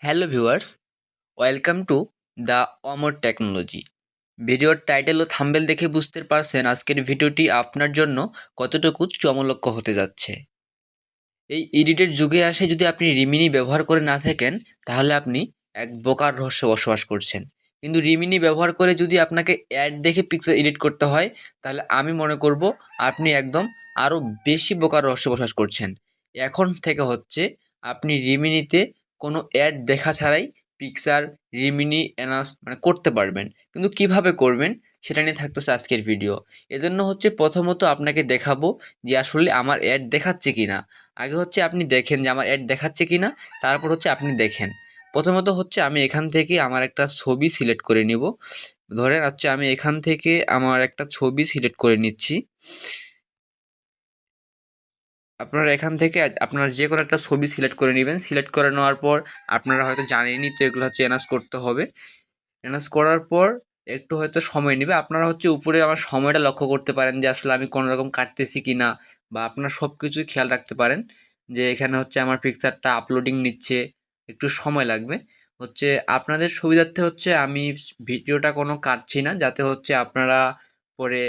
Hello viewers, welcome to the Amar technology. ভিডিওর title ও thumbnail দেখে বুঝতে পারছেন আজকের ভিডিওটি আপনার জন্য কতটুকু চমকপ্রদ হতে যাচ্ছে। এই এডিটের যুগে আসে যদি আপনি রিমিনি ব্যবহার করে না থাকেন তাহলে আপনি এক বোকার রহস্যে বসবাস করছেন। কিন্তু রিমিনি ব্যবহার করে যদি আপনাকে অ্যাড দেখে পিক্সেল এডিট করতে হয় তাহলে আমি মনে করব আপনি একদম আরও বেশি বোকার রহস্যে বসবাস করছেন। এখন থেকে হচ্ছে আপনি রিমিনিতে কোনো অ্যাড দেখা ছাড়াই পিক্সার, রিমিনি এনাস মানে করতে পারবেন। কিন্তু কিভাবে করবেন সেটা নিয়ে থাকতেছে আজকের ভিডিও। এজন্য হচ্ছে প্রথমত আপনাকে দেখাবো যে আসলে আমার অ্যাড দেখাচ্ছে কিনা। আগে হচ্ছে আপনি দেখেন যে আমার অ্যাড দেখাচ্ছে কি না, তারপর হচ্ছে আপনি দেখেন। প্রথমত হচ্ছে আমি এখান থেকে আমার একটা ছবি সিলেক্ট করে নিব। ধরেন হচ্ছে আমি এখান থেকে আমার একটা ছবি সিলেক্ট করে নিচ্ছি। আপনারা এখান থেকে আপনারা যে কোনো একটা ছবি সিলেক্ট করে নেবেন। সিলেক্ট করে নেওয়ার পর আপনারা হয়তো জানেনই তো এগুলো হচ্ছে এনহান্স করতে হবে। এনহান্স করার পর একটু হয়তো সময় নেবে। আপনারা হচ্ছে উপরে আমার সময়টা লক্ষ্য করতে পারেন যে আসলে আমি কোনো রকম কাটতেছি কি না, বা আপনারা সব কিছুই খেয়াল রাখতে পারেন যে এখানে হচ্ছে আমার পিকচারটা আপলোডিং নিচ্ছে, একটু সময় লাগবে। হচ্ছে আপনাদের সুবিধার্থে হচ্ছে আমি ভিডিওটা কোনো কাটছি না, যাতে হচ্ছে আপনারা পরে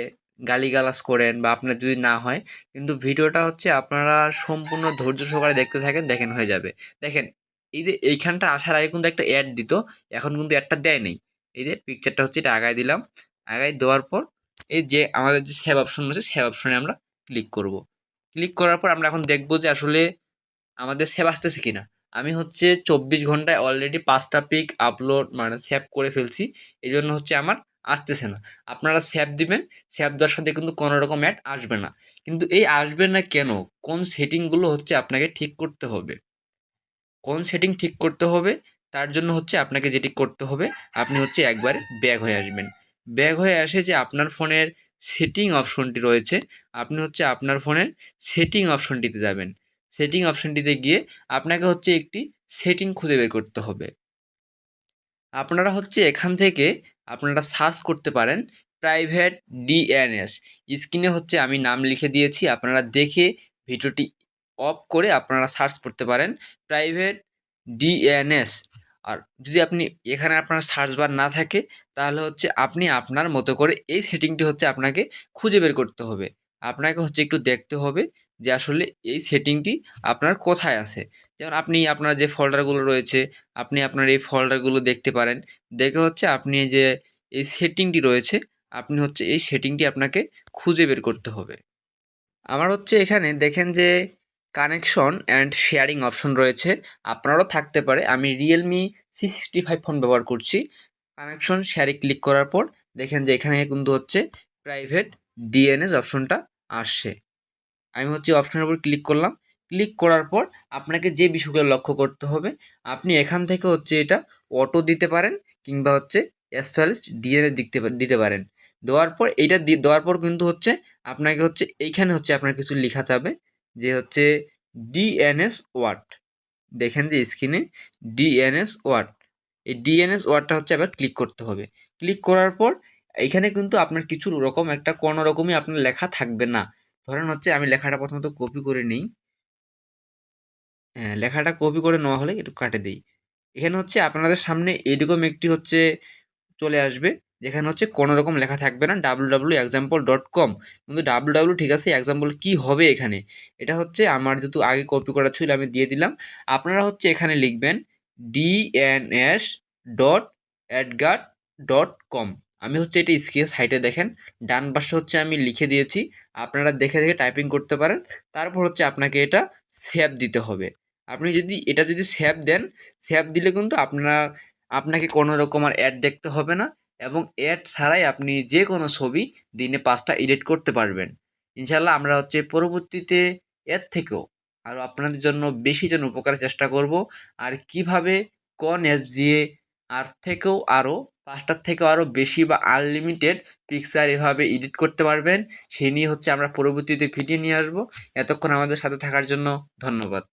গালিগালাজ করেন বা আপনার যদি না হয়। কিন্তু ভিডিওটা হচ্ছে আপনারা সম্পূর্ণ ধৈর্য সহকারে দেখতে থাকেন, দেখেন হয়ে যাবে। দেখেন, এই যে এইখানটা আসার আগে কিন্তু একটা অ্যাড দিত, এখন কিন্তু অ্যাডটা দেয় নাই। এই যে পিকচারটা হচ্ছে এটা আগায় দিলাম। আগায় দেওয়ার পর এই যে আমাদের যে সেভ অপশন আছে, সেভ অপশনে আমরা ক্লিক করব। ক্লিক করার পর আমরা এখন দেখব যে আসলে আমাদের সেভ আসতেছে কিনা। আমি হচ্ছে 24 ঘন্টায় অলরেডি 5টা পিক আপলোড মানে সেভ করে ফেলছি। এই জন্য হচ্ছে আমার আসতেছে না। আপনারা সেভ দিবেন, সেভ দেওয়ার সাথে কিন্তু কোনো রকম অ্যাড আসবে না। কিন্তু এই আসবে না কেন, কোন সেটিংগুলো হচ্ছে আপনাকে ঠিক করতে হবে। কোন সেটিং ঠিক করতে হবে তার জন্য হচ্ছে আপনাকে যেটি করতে হবে, আপনি হচ্ছে একবারে ব্যাক হয়ে আসবেন। ব্যাক হয়ে আসে যে আপনার ফোনের সেটিং অপশনটি রয়েছে, আপনি হচ্ছে আপনার ফোনের সেটিং অপশনটিতে যাবেন। সেটিং অপশনটিতে গিয়ে আপনাকে হচ্ছে একটি সেটিং খুঁজে বের করতে হবে। আপনারা হচ্ছে এখান থেকে আপনারা সার্চ করতে পারেন প্রাইভেট ডিএনএস। স্ক্রিনে হচ্ছে আমি নাম লিখে দিয়েছি, আপনারা দেখে ভিডিওটি অফ করে আপনারা সার্চ করতে পারেন প্রাইভেট ডিএনএস। আর যদি আপনি এখানে আপনার সার্চ বার না থাকে তাহলে হচ্ছে আপনি আপনার মতো করে এই সেটিংটি হচ্ছে আপনাকে খুঁজে বের করতে হবে। আপনাকে হচ্ছে একটু দেখতে হবে যে আসলে এই সেটিংটি আপনার কোথায় আছে। যেমন আপনি আপনার যে ফোল্ডারগুলো রয়েছে, আপনি আপনার এই ফোল্ডারগুলো দেখতে পারেন। দেখে হচ্ছে আপনি যে এই সেটিংটি রয়েছে, আপনি হচ্ছে এই সেটিংটি আপনাকে খুঁজে বের করতে হবে। আমার হচ্ছে এখানে দেখেন যে কানেকশন অ্যান্ড শেয়ারিং অপশন রয়েছে, আপনারও থাকতে পারে। আমি রিয়েলমি C65 ফোন ব্যবহার করছি। কানেকশন শেয়ারে ক্লিক করার পর দেখেন যে এখানে কিন্তু হচ্ছে প্রাইভেট ডিএনএস অপশনটা আসছে। আমি হচ্ছে অপশনের উপর ক্লিক করলাম। ক্লিক করার পর আপনাকে যে বিষয়গুলো লক্ষ্য করতে হবে, আপনি এখান থেকে হচ্ছে এটা অটো দিতে পারেন, কিংবা হচ্ছে অ্যাসফ্যালিস্ট ডিএনএ দিতে পারেন। দেওয়ার পর এইটা দেওয়ার পর কিন্তু হচ্ছে আপনাকে হচ্ছে এইখানে হচ্ছে আপনার কিছু লেখা যাবে যে হচ্ছে ডিএনএস ওয়াট। দেখেন যে স্ক্রিনে ডিএনএস ওয়াট, এই ডিএনএস ওয়াটটা হচ্ছে আবার ক্লিক করতে হবে। ক্লিক করার পর এইখানে কিন্তু আপনার কিছু রকম একটা কোনো রকমই আপনার লেখা থাকবে না। ধরেন হচ্ছে আমি লেখাটা প্রথমত কপি করে নিই। হ্যাঁ, লেখাটা কপি করে নেওয়া হলে একটু কাটে দিই। এখানে হচ্ছে আপনাদের সামনে এরকম একটি হচ্ছে চলে আসবে, যেখানে হচ্ছে কোনো রকম লেখা থাকবে না www.example.com। কিন্তু www ঠিক আছে, এক্সাম্পল কি হবে এখানে, এটা হচ্ছে আমার যেহেতু আগে কপি করা ছিল আমি দিয়ে দিলাম। আপনারা হচ্ছে এখানে লিখবেন dns.adgard.com। আমি হচ্ছে এটা স্ক্রিন সাইটে দেখেন ডান পাশে হচ্ছে আমি লিখে দিয়েছি, আপনারা দেখে দেখে টাইপিং করতে পারেন। তারপর হচ্ছে আপনাকে এটা সেভ দিতে হবে। আপনি যদি এটা যদি সেভ দেন, সেভ দিলে কিন্তু আপনাকে কোনো রকম আর অ্যাড দেখতে হবে না, এবং অ্যাড ছাড়াই আপনি যে কোনো ছবি দিনে 5টা এডিট করতে পারবেন। ইনশাআল্লাহ আমরা হচ্ছে পরবর্তীতে এর থেকেও আরও আপনাদের জন্য বেশি যেন উপকারের চেষ্টা করব। আর কিভাবে কোন অ্যাপ দিয়ে আর থেকেও আরও 5টার থেকেও আরও বেশি বা আনলিমিটেড পিকচার এভাবে এডিট করতে পারবেন, সে নিয়ে হচ্ছে আমরা পরবর্তীতে ভিডিও নিয়ে আসব। এতক্ষণ আমাদের সাথে থাকার জন্য ধন্যবাদ।